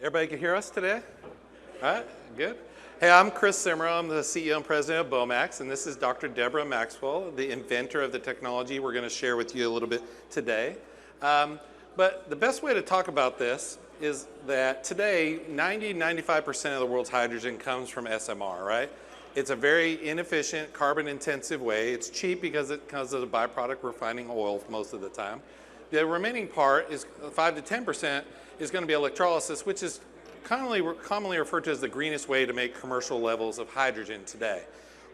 Everybody can hear us today? All right, good. Hey, I'm Chris Simuro. I'm the CEO and president of BoMax, and this is Dr. Deborah Maxwell, the inventor of the technology we're going to share with you a little bit today. But the best way to talk about this is that today, 90-95% of the world's hydrogen comes from SMR, right? It's a very inefficient, carbon-intensive way. It's cheap because of the byproduct refining oil most of the time. The remaining part is 5 to 10% is going to be electrolysis, which is commonly referred to as the greenest way to make commercial levels of hydrogen today.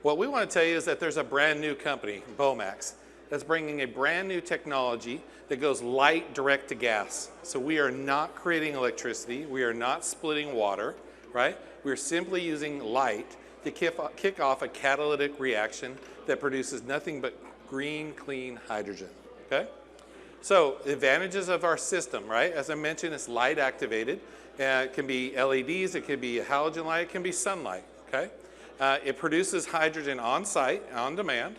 What we want to tell you is that there's a brand new company, BoMax, that's bringing a brand new technology that goes light direct to gas. So we are not creating electricity. We are not splitting water, right? We're simply using light to kick off a catalytic reaction that produces nothing but green, clean hydrogen, okay? So the advantages of our system, right? As I mentioned, it's light activated. It can be LEDs, it can be halogen light, it can be sunlight, okay? It produces hydrogen on site, on demand.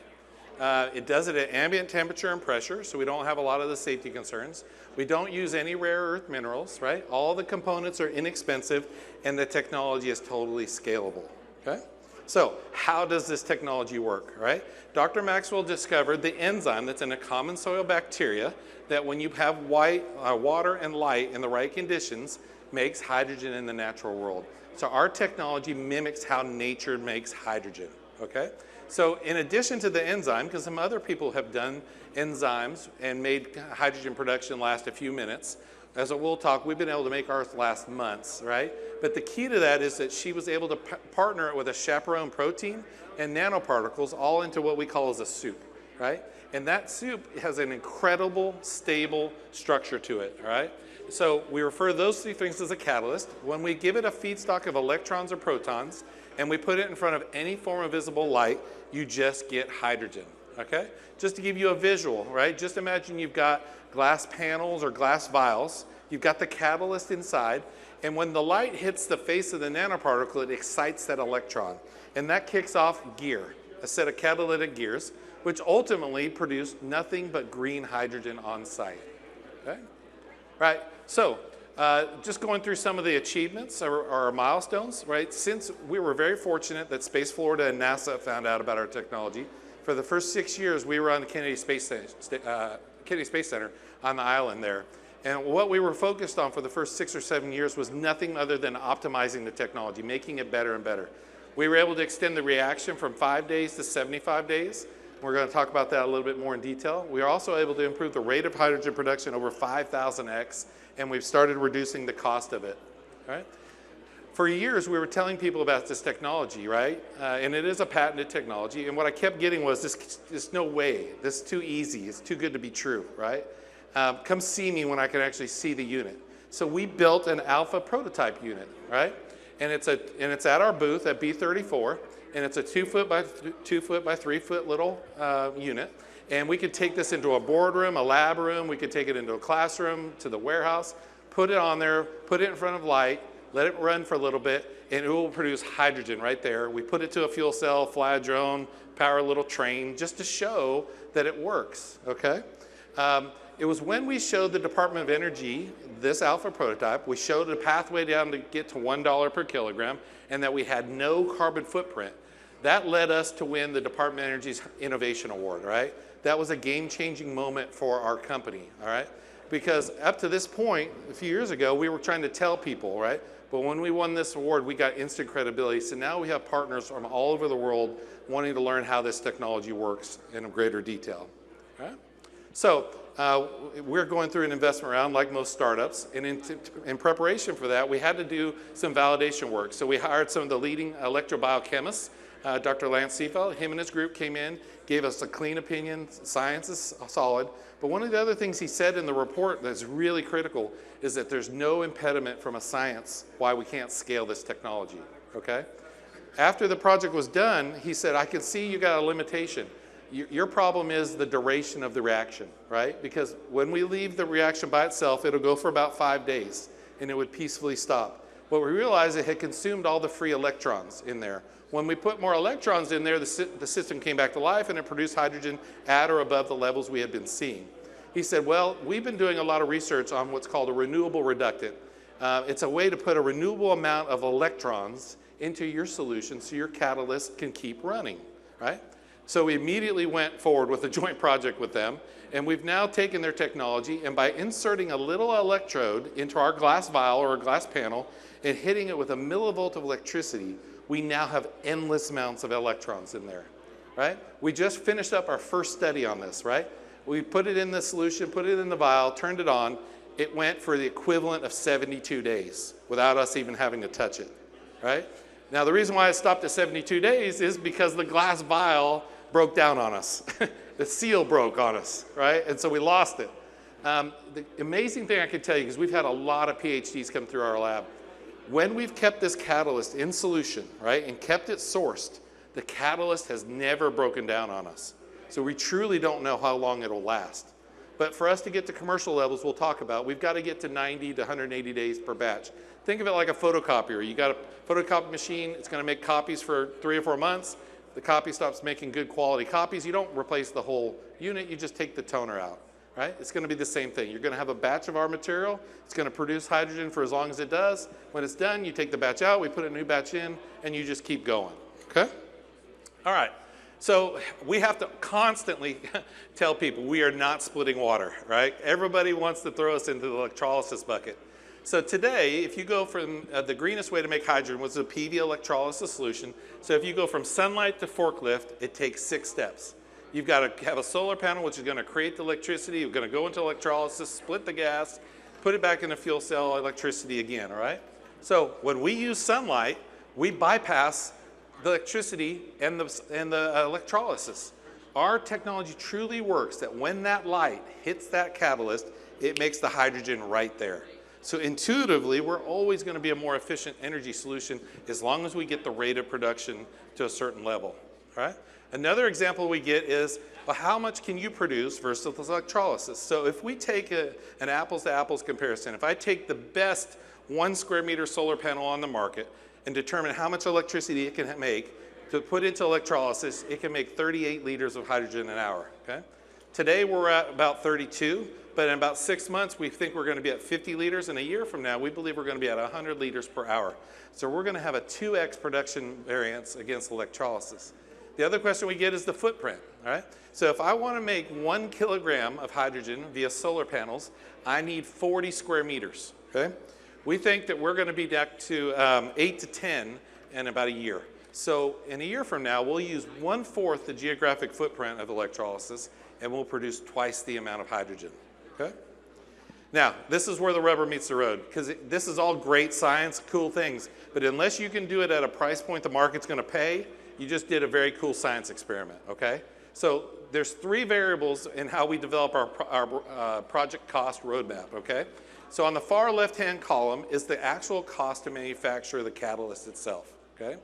It does it at ambient temperature and pressure, so we don't have a lot of the safety concerns. We don't use any rare earth minerals, right? All the components are inexpensive, and the technology is totally scalable, okay? So how does this technology work, right? Dr. Maxwell discovered the enzyme that's in a common soil bacteria that when you have water and light in the right conditions, makes hydrogen in the natural world. So our technology mimics how nature makes hydrogen, okay? So in addition to the enzyme, because some other people have done enzymes and made hydrogen production last a few minutes, as we'll talk, we've been able to make ours last months, right? But the key to that is that she was able to partner it with a chaperone protein and nanoparticles all into what we call as a soup, right? And that soup has an incredible, stable structure to it, right? So we refer to those three things as a catalyst. When we give it a feedstock of electrons or protons, and we put it in front of any form of visible light, you just get hydrogen, okay? Just to give you a visual, right? Just imagine you've got glass panels or glass vials. You've got the catalyst inside, and when the light hits the face of the nanoparticle, it excites that electron, and that kicks off gear, a set of catalytic gears, which ultimately produce nothing but green hydrogen on site, okay? Right, so just going through some of the achievements or our milestones, right? Since we were very fortunate that Space Florida and NASA found out about our technology, for the first 6 years, we were on the Kennedy Space Center on the island there. And what we were focused on for the first 6 or 7 years was nothing other than optimizing the technology, making it better and better. We were able to extend the reaction from 5 days to 75 days. We're going to talk about that a little bit more in detail. We are also able to improve the rate of hydrogen production over 5,000x, and we've started reducing the cost of it, right? For years, we were telling people about this technology, right? And it is a patented technology, and what I kept getting was, this no way, this is too easy, it's too good to be true, right? Come see me when I can actually see the unit. So we built an alpha prototype unit, right? And it's at our booth at B34, and it's a 2 foot by 2 foot by 3 foot little unit. And we could take this into a boardroom, a lab room, we could take it into a classroom, to the warehouse, put it on there, put it in front of light, let it run for a little bit, and it will produce hydrogen right there. We put it to a fuel cell, fly a drone, power a little train, just to show that it works, okay? It was when we showed the Department of Energy this alpha prototype, we showed a pathway down to get to $1 per kilogram, and that we had no carbon footprint. That led us to win the Department of Energy's Innovation Award, right? That was a game-changing moment for our company, all right? Because up to this point, a few years ago, we were trying to tell people, right? But when we won this award, we got instant credibility. So now we have partners from all over the world wanting to learn how this technology works in greater detail, all right? So we're going through an investment round like most startups, and in preparation for that, we had to do some validation work. So we hired some of the leading electrobiochemists. Dr. Lance Seafeld, him and his group came in, gave us a clean opinion, science is solid. But one of the other things he said in the report that's really critical is that there's no impediment from a science why we can't scale this technology, okay? After the project was done, he said, I can see you got a limitation. Your problem is the duration of the reaction, right? Because when we leave the reaction by itself, it'll go for about 5 days, and it would peacefully stop. But we realized it had consumed all the free electrons in there. When we put more electrons in there, the system came back to life, and it produced hydrogen at or above the levels we had been seeing. He said, well, we've been doing a lot of research on what's called a renewable reductant. It's a way to put a renewable amount of electrons into your solution so your catalyst can keep running, right? So we immediately went forward with a joint project with them, and we've now taken their technology, and by inserting a little electrode into our glass vial or a glass panel and hitting it with a millivolt of electricity, we now have endless amounts of electrons in there, right? We just finished up our first study on this, right? We put it in the solution, put it in the vial, turned it on. It went for the equivalent of 72 days without us even having to touch it, right? Now, the reason why it stopped at 72 days is because the glass vial broke down on us. The seal broke on us, right? And so we lost it. The amazing thing I can tell you, because we've had a lot of PhDs come through our lab, when we've kept this catalyst in solution, right, and kept it sourced, the catalyst has never broken down on us. So we truly don't know how long it'll last. But for us to get to commercial levels, we'll talk about, we've got to get to 90 to 180 days per batch. Think of it like a photocopier. You got a photocopy machine, it's going to make copies for 3 or 4 months. The copy stops making good quality copies. You don't replace the whole unit, you just take the toner out, right? It's going to be the same thing. You're going to have a batch of our material. It's going to produce hydrogen for as long as it does. When it's done, you take the batch out, we put a new batch in, and you just keep going, okay? All right. So we have to constantly tell people we are not splitting water, right? Everybody wants to throw us into the electrolysis bucket. So today, if you go from the greenest way to make hydrogen was a PV electrolysis solution. So if you go from sunlight to forklift, it takes 6 steps. You've got to have a solar panel, which is going to create the electricity. You're going to go into electrolysis, split the gas, put it back in the fuel cell, electricity again, all right? So when we use sunlight, we bypass the electricity and the electrolysis. Our technology truly works that when that light hits that catalyst, it makes the hydrogen right there. So intuitively, we're always going to be a more efficient energy solution as long as we get the rate of production to a certain level, all right? Another example we get is, well, how much can you produce versus electrolysis? So if we take an apples to apples comparison, if I take the best 1 square meter solar panel on the market and determine how much electricity it can make to put into electrolysis, it can make 38 liters of hydrogen an hour, okay? Today we're at about 32, but in about 6 months we think we're going to be at 50 liters, and a year from now we believe we're going to be at 100 liters per hour. So we're going to have a 2x production variance against electrolysis. The other question we get is the footprint, all right? So if I want to make 1 kilogram of hydrogen via solar panels, I need 40 square meters, okay? We think that we're going to be back to 8 to 10 in about a year. So in a year from now, we'll use 1/4 the geographic footprint of electrolysis, and we'll produce twice the amount of hydrogen, okay? Now, this is where the rubber meets the road, because this is all great science, cool things, but unless you can do it at a price point the market's going to pay, you just did a very cool science experiment, okay? So there's 3 variables in how we develop our project cost roadmap, okay? So on the far left-hand column is the actual cost to manufacture the catalyst itself, okay?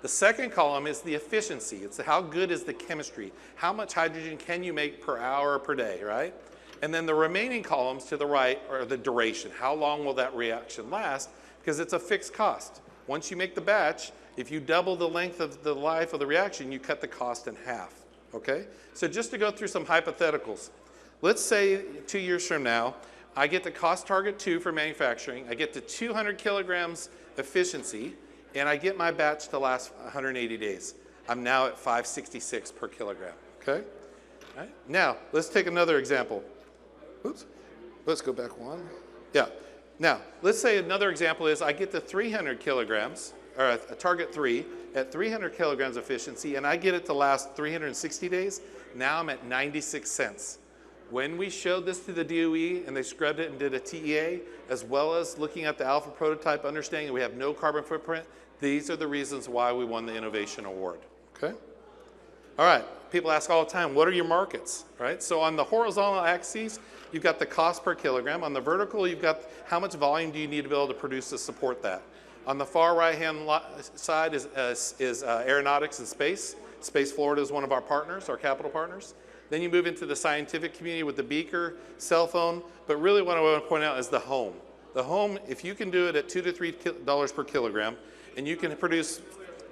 The second column is the efficiency. It's how good is the chemistry. How much hydrogen can you make per hour or per day, right? And then the remaining columns to the right are the duration. How long will that reaction last? Because it's a fixed cost. Once you make the batch, if you double the length of the life of the reaction, you cut the cost in half, okay? So just to go through some hypotheticals. Let's say 2 years from now, I get the cost target 2 for manufacturing, I get to 200 kilograms efficiency, and I get my batch to last 180 days. I'm now at 566 per kilogram, okay? All right. Now, let's take another example. Oops, let's go back 1. Yeah, now, let's say another example is I get to 300 kilograms, or a target 3, at 300 kilograms efficiency, and I get it to last 360 days. Now I'm at 96 cents. When we showed this to the DOE and they scrubbed it and did a TEA, as well as looking at the alpha prototype, understanding that we have no carbon footprint, these are the reasons why we won the innovation award, okay? All right, people ask all the time, what are your markets, right? So on the horizontal axes, you've got the cost per kilogram. On the vertical, you've got how much volume do you need to be able to produce to support that. On the far right-hand side is aeronautics and space. Space Florida is one of our partners, our capital partners. Then you move into the scientific community with the beaker, cell phone, but really what I want to point out is the home. The home, if you can do it at $2 to $3 per kilogram, and you can produce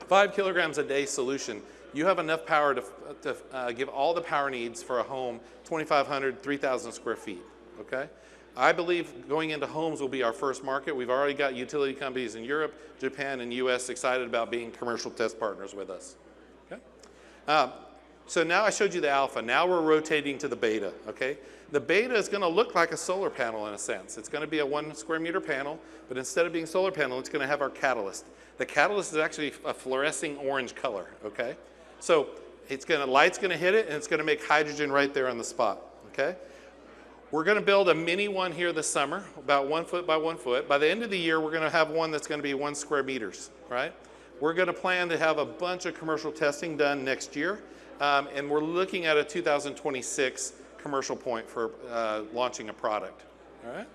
5 kilograms a day solution, you have enough power to give all the power needs for a home, 2,500, 3,000 square feet, okay? I believe going into homes will be our first market. We've already got utility companies in Europe, Japan, and US excited about being commercial test partners with us. Okay? So now I showed you the alpha. Now we're rotating to the beta, okay? The beta is gonna look like a solar panel in a sense. It's gonna be a 1 square meter panel, but instead of being solar panel, it's gonna have our catalyst. The catalyst is actually a fluorescing orange color, okay? So light's gonna hit it and it's gonna make hydrogen right there on the spot, okay? We're gonna build a mini one here this summer, about 1 foot by 1 foot. By the end of the year, we're gonna have one that's gonna be 1 square meters, right? We're gonna plan to have a bunch of commercial testing done next year, and we're looking at a 2026 commercial point for launching a product, all right?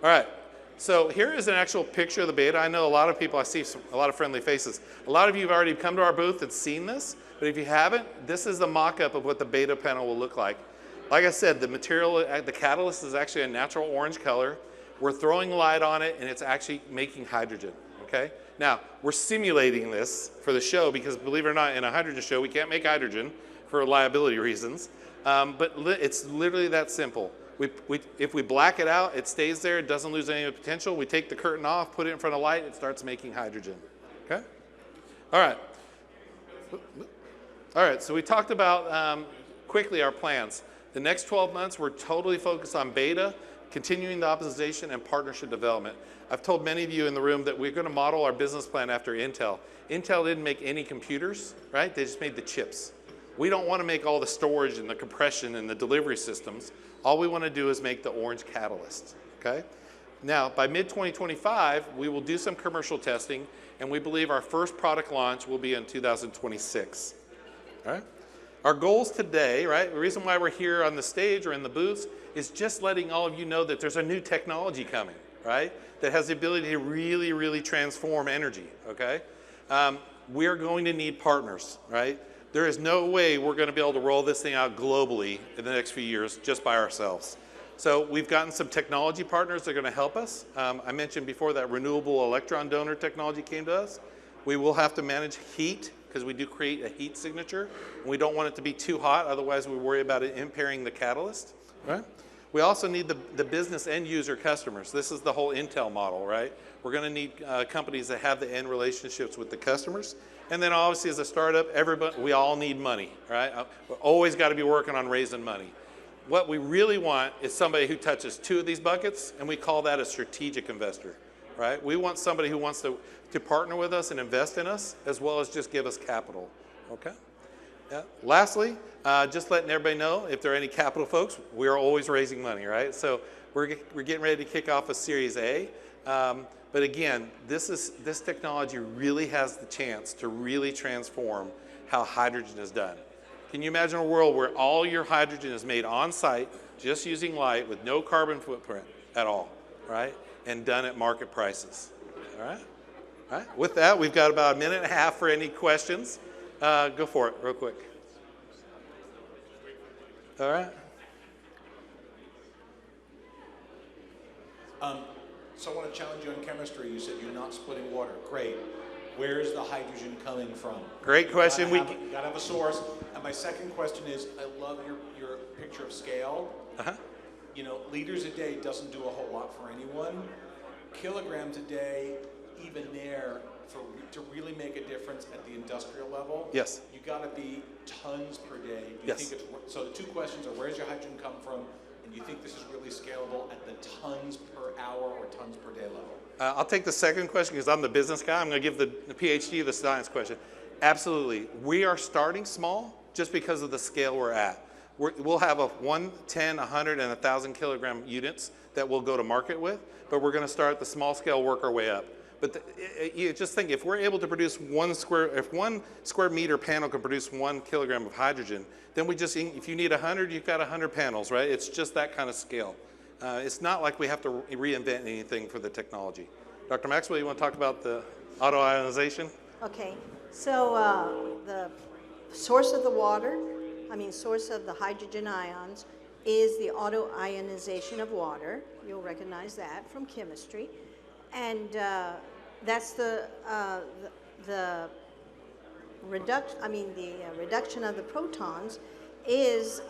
All right, so here is an actual picture of the beta. I know a lot of people, I see a lot of friendly faces. A lot of you have already come to our booth and seen this, but if you haven't, this is the mock-up of what the beta panel will look like. Like I said, the material, the catalyst is actually a natural orange color. We're throwing light on it and it's actually making hydrogen, okay? Now, we're simulating this for the show because believe it or not, in a hydrogen show, we can't make hydrogen for liability reasons. But it's literally that simple. If we black it out, it stays there, it doesn't lose any of the potential. We take the curtain off, put it in front of light, it starts making hydrogen, okay? All right. All right, so we talked about quickly our plans. The next 12 months, we're totally focused on beta, continuing the optimization, and partnership development. I've told many of you in the room that we're going to model our business plan after Intel. Intel didn't make any computers, right? They just made the chips. We don't want to make all the storage and the compression and the delivery systems. All we want to do is make the orange catalyst, okay? Now, by mid-2025, we will do some commercial testing, and we believe our first product launch will be in 2026, all right? Our goals today, right, the reason why we're here on the stage or in the booths is just letting all of you know that there's a new technology coming, right, that has the ability to really, really transform energy, okay? We're going to need partners, right? There is no way we're going to be able to roll this thing out globally in the next few years just by ourselves. So we've gotten some technology partners that are going to help us. I mentioned before that renewable electron donor technology came to us. We will have to manage heat, because we do create a heat signature. And we don't want it to be too hot, otherwise we worry about it impairing the catalyst, right? We also need the business end user customers. This is the whole Intel model, right? We're gonna need companies that have the end relationships with the customers. And then obviously as a startup, we all need money, right? We're always gotta be working on raising money. What we really want is somebody who touches 2 of these buckets, and we call that a strategic investor, right? We want somebody who wants to partner with us and invest in us, as well as just give us capital, okay? Yeah. Lastly, just letting everybody know, if there are any capital folks, we're always raising money, right? So we're getting ready to kick off a Series A. But again, this technology really has the chance to really transform how hydrogen is done. Can you imagine a world where all your hydrogen is made on site, just using light with no carbon footprint at all, right? And done at market prices, all right? All right, with that, we've got about 1.5 minutes for any questions. Go for it, real quick. All right. So I want to challenge you on chemistry. You said you're not splitting water. Great. Where is the hydrogen coming from? Great question. You gotta have a source. And my second question is, I love your picture of scale. You know, liters a day doesn't do a whole lot for anyone. Kilograms a day, even there, to really make a difference at the industrial level, yes, you got to be tons per day. Do you yes. think it's, so the 2 questions are, where's your hydrogen come from, and do you think this is really scalable at the tons per hour or tons per day level? I'll take the second question because I'm the business guy. I'm going to give the PhD the science question. Absolutely. We are starting small just because of the scale we're at. We'll have a 1, 10, 100, and 1,000 kilogram units that we'll go to market with, but we're going to start at the small scale, work our way up. But you just think, if we're able to produce if 1 square meter panel can produce 1 kilogram of hydrogen, then if you need 100, you've got 100 panels, right? It's just that kind of scale. It's not like we have to reinvent anything for the technology. Dr. Maxwell, you want to talk about the auto-ionization? Okay, so the source of the water, source of the hydrogen ions is the auto-ionization of water. You'll recognize that from chemistry. And that's the reduction of the protons is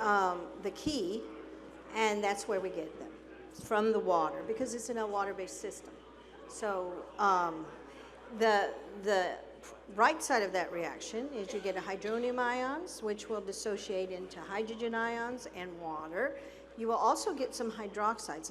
the key, and that's where we get them. from the water because it's in a water-based system. So the right side of that reaction is you get a hydronium ions, which will dissociate into hydrogen ions and water. You will also get some hydroxides.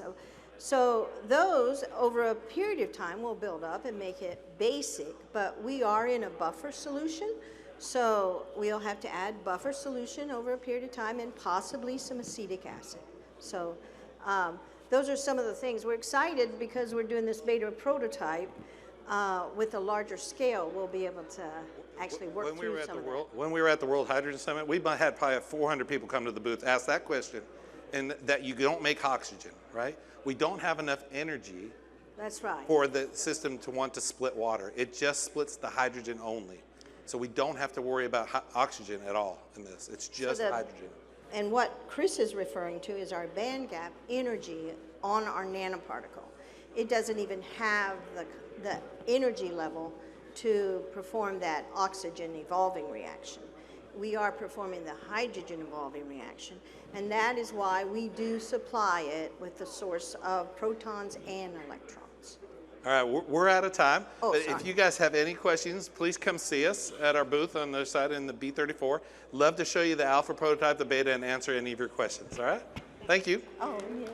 So those, over a period of time, will build up and make it basic, but we are in a buffer solution, so we'll have to add buffer solution over a period of time and possibly some acetic acid. So those are some of the things. We're excited because we're doing this beta prototype with a larger scale. We'll be able to actually work through some of that. When we were at the World Hydrogen Summit, we had probably 400 people come to the booth, ask that question, and that you don't make oxygen, right? We don't have enough energy. That's right. For the system to want to split water. It just splits the hydrogen only. So we don't have to worry about oxygen at all in this. It's just hydrogen. And what Chris is referring to is our band gap energy on our nanoparticle. It doesn't even have the energy level to perform that oxygen evolving reaction. We are performing the hydrogen evolving reaction, and that is why we do supply it with the source of protons and electrons. All right, we're out of time. Oh, but sorry. if you guys have any questions, please come see us at our booth on the other side in the B34. Love to show you the alpha prototype, the beta, and answer any of your questions, all right? Thank you. Oh, yes.